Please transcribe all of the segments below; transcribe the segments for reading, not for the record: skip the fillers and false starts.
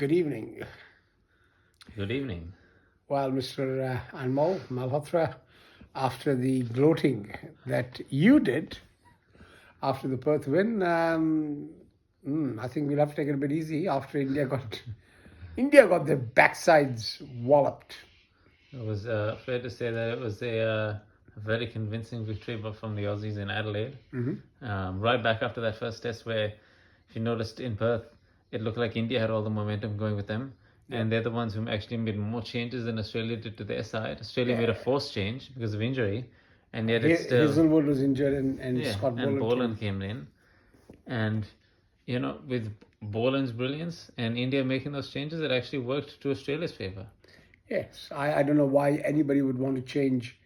Good evening. Good evening. Well, Mr. Anmol Malhotra, after the gloating that you did after the Perth win, I think we'll have to take it a bit easy after India got their backsides walloped. It was fair to say that it was a very convincing victory from the Aussies in Adelaide. Right back after that first test, where if you noticed in Perth, it looked like India had all the momentum going with them. And they're the ones who actually made more changes than Australia did to their side. Australia made a forced change because of injury, and yet it's still Hazelwood was injured and Scott and Boland came in. And with Boland's brilliance and India making those changes, it actually worked to Australia's favour. Yes, I don't know why anybody would want to change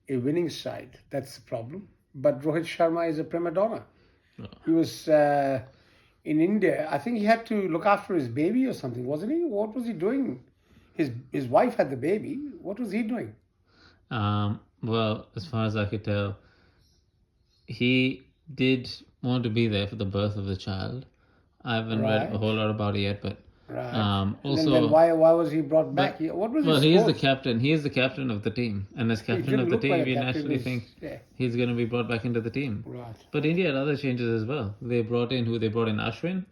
a winning side. That's the problem. But Rohit Sharma is a prima donna. He was in India. I think he had to look after his baby or something, wasn't he? What was he doing? His wife had the baby. What was he doing? Well, as far as I could tell, he did want to be there for the birth of the child. I haven't read a whole lot about it yet, but also, then why was he brought back? What was his he is the captain. He is the captain of the team, and as captain of the team, you naturally think he's going to be brought back into the team. Right. But India had other changes as well. They brought in Ashwin,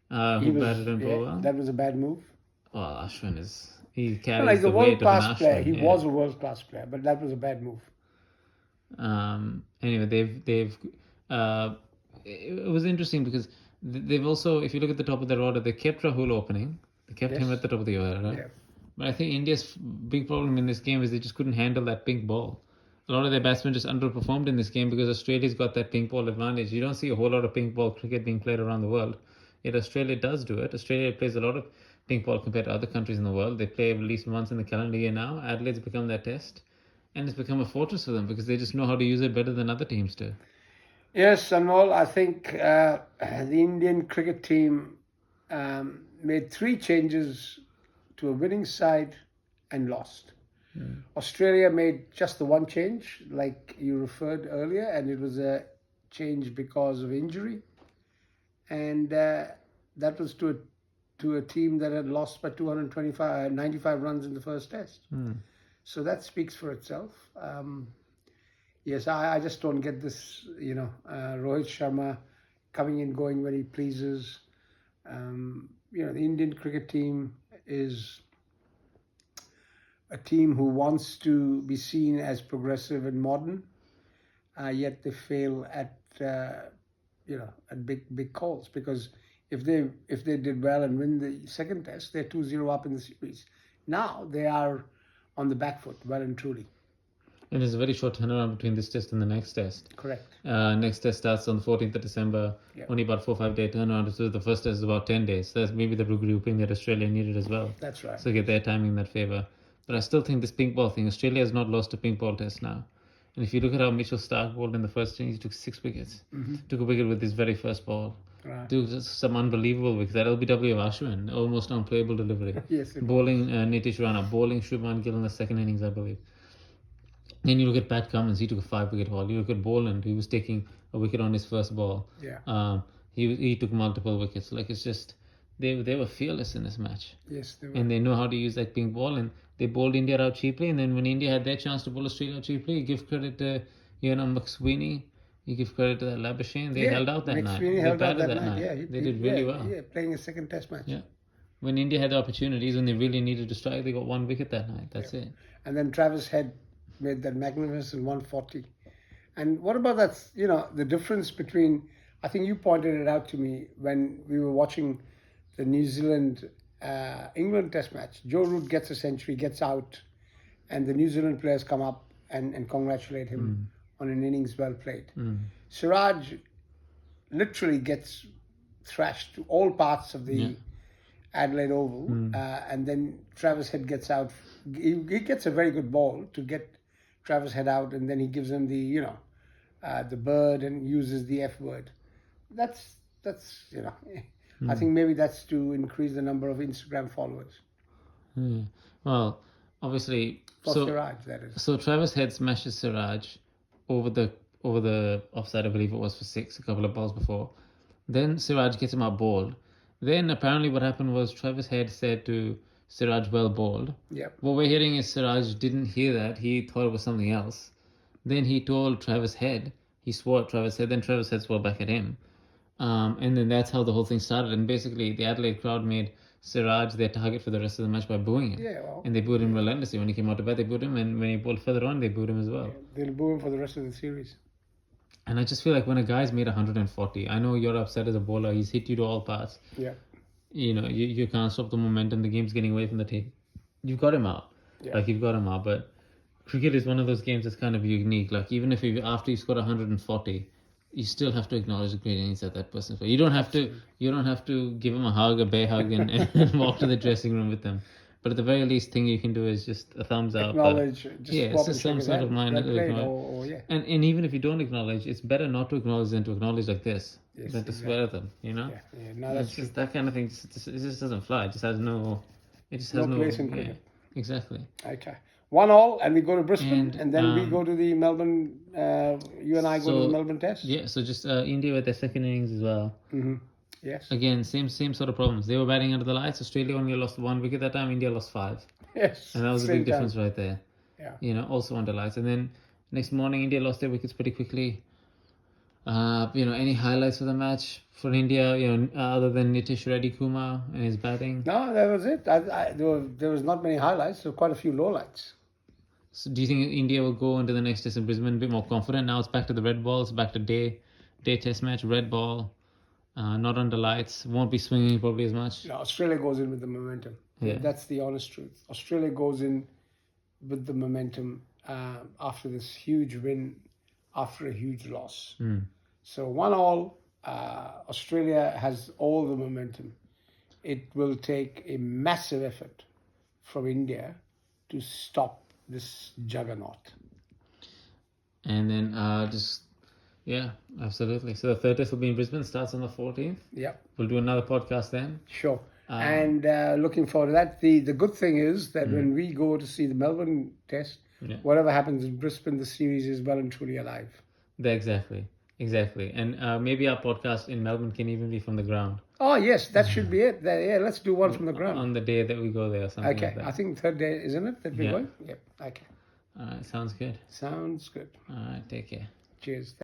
who batted and bowled well. That was a bad move. Well, Ashwin he carries the weight of an Ashwin. Player. He was a world-class player, but that was a bad move. Anyway, it was interesting because they've also, if you look at the top of their order, they kept Rahul opening. They kept him at the top of the order, right? Yeah. But I think India's big problem in this game is they just couldn't handle that pink ball. A lot of their batsmen just underperformed in this game because Australia's got that pink ball advantage. You don't see a whole lot of pink ball cricket being played around the world. Yet Australia does do it. Australia plays a lot of pink ball compared to other countries in the world. They play at least once in the calendar year now. Adelaide's become their test. And it's become a fortress for them because they just know how to use it better than other teams do. Yes, Anmol, I think the Indian cricket team made 3 changes to a winning side and lost. Australia made just the one change, like you referred earlier, and it was a change because of injury. And that was to a team that had lost by 95 runs in the first test. So that speaks for itself. Yes, I just don't get this, Rohit Sharma coming and going when he pleases. The Indian cricket team is a team who wants to be seen as progressive and modern, yet they fail at big calls, because if they did well and win the second test, they're 2-0 up in the series. Now they are on the back foot, well and truly. And there's a very short turnaround between this test and the next test. Correct. Next test starts on the 14th of December. Yep. Only about 4 or 5 day turnaround. So the first test is about 10 days. So that's maybe the regrouping that Australia needed as well. That's right. So get their timing in that favour. But I still think this pink ball thing, Australia has not lost a pink ball test now. And if you look at how Mitchell Starc bowled in the first innings, he took 6 wickets. Took a wicket with his very first ball. Right. Took some unbelievable wickets. That LBW of Ashwin, almost unplayable delivery. Yes. Bowling Nitish Rana, bowling Shubman Gill in the second innings, I believe. Then you look at Pat Cummins, he took a 5-wicket haul. You look at Boland, he was taking a wicket on his first ball. Yeah. He took multiple wickets. Like, it's just, they were fearless in this match. Yes, they were. And they know how to use that pink ball, and they bowled India out cheaply. And then when India had their chance to bowl Australia out cheaply, you give credit to, McSweeney, you give credit to Labuschagne. They held out that night. They batted that night. Yeah, they did really well. Yeah, playing a second test match. Yeah. When India had the opportunities, when they really needed to strike, they got 1 wicket that night. That's it. And then Travis Head made that magnificent 140. And what about that, the difference between, I think you pointed it out to me when we were watching the New Zealand England test match. Joe Root gets a century, gets out, and the New Zealand players come up and congratulate him on an innings well played. Siraj literally gets thrashed to all parts of the Adelaide Oval, and then Travis Head gets out. He gets a very good ball to get Travis Head out, and then he gives him the the bird and uses the F word. That's I think maybe that's to increase the number of Instagram followers. Well, obviously, Siraj, that is. So Travis Head smashes Siraj over the offside, I believe it was, for 6 a couple of balls before. Then Siraj gets him out bowled, Then apparently what happened was Travis Head said to Siraj, well bowled. Yep. What we're hearing is Siraj didn't hear that. He thought it was something else. Then he told Travis Head. He swore at Travis Head. Then Travis Head swore back at him. And then that's how the whole thing started. And basically, the Adelaide crowd made Siraj their target for the rest of the match by booing him. Yeah, well, and they booed him relentlessly. When he came out to bat, they booed him. And when he bowled further on, they booed him as well. they'll boo him for the rest of the series. And I just feel like when a guy's made 140, I know you're upset as a bowler. He's hit you to all parts. Yeah. You can't stop the momentum. The game's getting away from the team. You've got him out. Yeah. You've got him out. But cricket is one of those games that's kind of unique. Like, even if after you score 140, you still have to acknowledge the great innings that that person's played. You don't have to give him a hug, a bear hug, and walk to the dressing room with them. But at the very least, thing you can do is just a thumbs up. Acknowledge. It's just some sort of minor. Yeah. And even if you don't acknowledge, it's better not to acknowledge than to acknowledge like this, Yes, than to swear at them. Yeah. No, that's It's just that kind of thing. It just doesn't fly. It just has no. It just has no place in cricket. Exactly. Okay. 1-1, and we go to Brisbane, and then we um, go to the Melbourne. You and I go to the Melbourne Test. Yeah. So just India with their second innings as well. Mm-hmm. Yes. Again, same sort of problems. They were batting under the lights. Australia only lost 1 wicket that time. India lost 5. Yes. And that was a big difference right there. Yeah. Also under lights. And then next morning, India lost their wickets pretty quickly. Any highlights of the match for India? Other than Nitish Reddy Kumar and his batting. No, that was it. There was not many highlights. There were quite a few lowlights. So do you think India will go into the next test in Brisbane a bit more confident? Now it's back to the red ball. It's back to day test match, red ball, not under lights. Won't be swinging probably as much. No, Australia goes in with the momentum. Yeah. That's the honest truth. Australia goes in with the momentum after this huge win, after a huge loss. So 1-1, Australia has all the momentum. It will take a massive effort from India to stop this juggernaut. And then absolutely. So the third test will be in Brisbane. Starts on the 14th. Yeah. We'll do another podcast then. Sure. And looking forward to that. The good thing is that when we go to see the Melbourne Test, whatever happens in Brisbane, the series is well and truly alive. Exactly. And maybe our podcast in Melbourne can even be from the ground. Oh, yes, that should be it. Let's do one from the ground. On the day that we go there or something like that. I think third day, isn't it, that we're going? Yep, okay. All right, sounds good. Sounds good. All right, take care. Cheers.